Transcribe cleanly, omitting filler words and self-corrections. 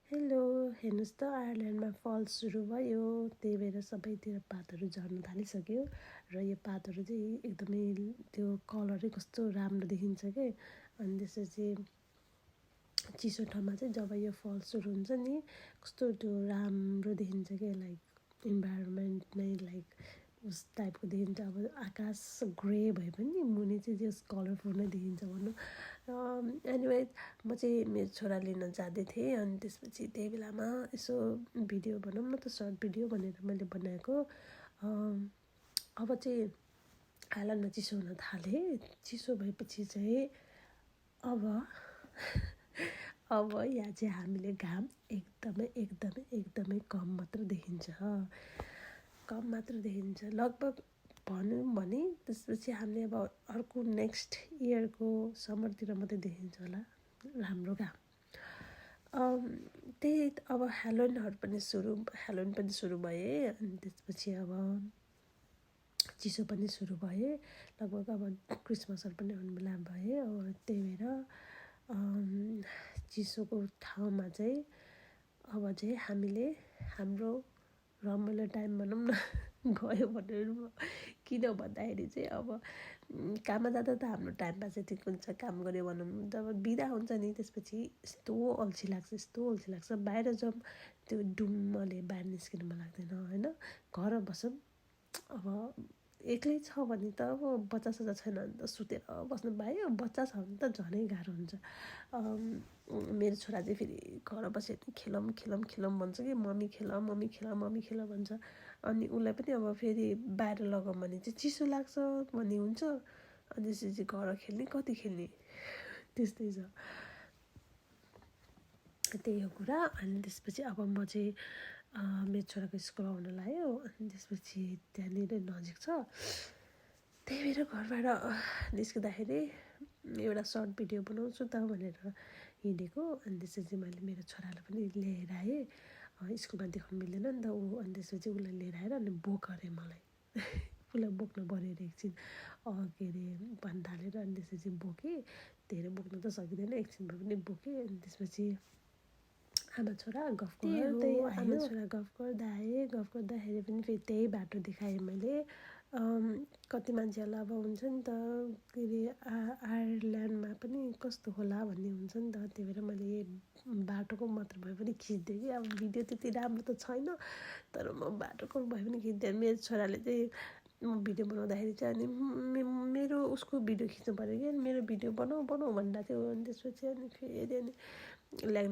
Hello, हेर्नुहोस् त आयरल्यान्डमा फल सुरु भयो। त्यही भएर सबैतिर पातहरू झर्न थालिसक्यो र यो पातहरू चाहिँ एकदमै त्यो कलरै कस्तो राम्रो देखिन्छ के। अनि त्यसपछि चिसो ठाउँमा चाहिँ जब यो फल सुरु हुन्छ नि कस्तो त्यो राम्रो देखिन्छ के, लाइक इन्भाइरोमेन्ट नै लाइक उस टाइपको देखिन्छ। अब आकाश ग्रे भए पनि मुनि चाहिँ जस कलरफुल नै देखिन्छ भनौँ। एनिवे म चाहिँ मेरो छोरा लिन जाँदै थिएँ अनि त्यसपछि त्यही बेलामा यसो भिडियो भनौँ न त सर्ट भिडियो भनेर मैले बनाएको। अब चाहिँ आइल्यान्डमा चिसो हुन थाले। चिसो भएपछि चाहिँ अब यहाँ चाहिँ हामीले घाम एकदमै कम मात्र देखिन्छ। लगभग भनौँ भने त्यसपछि हामीले अब अर्को नेक्स्ट इयरको समरतिर मात्रै देखिन्छ होला हाम्रो घाम। त्यही अब ह्यालोविन पनि सुरु भए अनि त्यसपछि अब चिसो पनि सुरु भए। लगभग अब क्रिसमसहरू पनि आउने बेला भए। अब त्यही भएर चिसोको ठाउँमा चाहिँ अब चाहिँ हामीले हाम्रो रमाइलो टाइम भनौँ न गयो भनेर। किन भन्दाखेरि चाहिँ अब काममा जाँदा त हाम्रो टाइम पास ठिक हुन्छ, काम गऱ्यो भनौँ। जब बिदा हुन्छ नि त्यसपछि यस्तो अल्छी लाग्छ। बाहिर जाउँ त्यो डुम्मले बाहिर निस्किनु मन लाग्दैन होइन। घर बसौँ। अब एक्लै छ भने त अब बच्चा छैन भने त सुतेर बस्नु पायो। बच्चा छ भने त झनै गाह्रो हुन्छ। मेरो छोरा चाहिँ फेरि घर बस्यो भने खेलौँ भन्छ कि मम्मी खेल भन्छ। अनि उसलाई पनि अब फेरि बाहिर लगाउँ भने चाहिँ चिसो लाग्छ भन्ने हुन्छ। अनि त्यसपछि घर खेल्ने कति खेल्ने त्यस्तै छ। त्यही हो कुरा। अनि त्यसपछि अब म चाहिँ मेरो छोराको स्कुल आउन लाग्यो। अनि त्यसपछि त्यहाँनिर नजिक छ। त्यही भएर घरबाट निस्किँदाखेरि एउटा सर्ट भिडियो बनाउँछु त भनेर हिँडेको। अनि त्यसपछि मैले मेरो छोरालाई पनि लिएर आएँ। स्कुलमा देखाउनु मिल्दैन नि त ऊ। अनि त्यसपछि उसलाई लिएर आएर अनि बोक अरे मलाई उसलाई बोक्न पऱ्यो अरे एकछिन के अरे भन्न थालेर। अनि त्यसपछि बोकेँ। धेरै बोक्नु त सकिँदैन, एकछिन भए पनि बोकेँ। अनि त्यसपछि आमा छोरा गफ गर्दाखेरि पनि फेरि त्यही बाटो देखाएँ मैले। कति मान्छेहरूलाई अब हुन्छ नि त के अरे आयरल्यान्डमा पनि कस्तो होला भन्ने हुन्छ नि त। त्यही भएर मैले बाटोको मात्र भए पनि खिचिदिएँ कि। अब भिडियो त्यति राम्रो त छैन तर म बाटोको भए पनि खिचिदिएँ। मेरो छोराले चाहिँ म भिडियो बनाउँदाखेरि चाहिँ अनि मेरो उसको भिडियो खिच्नु पऱ्यो कि। अनि मेरो भिडियो बनाऊ भनिरहेको थियो। अनि त्यसपछि अनि फेरि अनि ल्याङ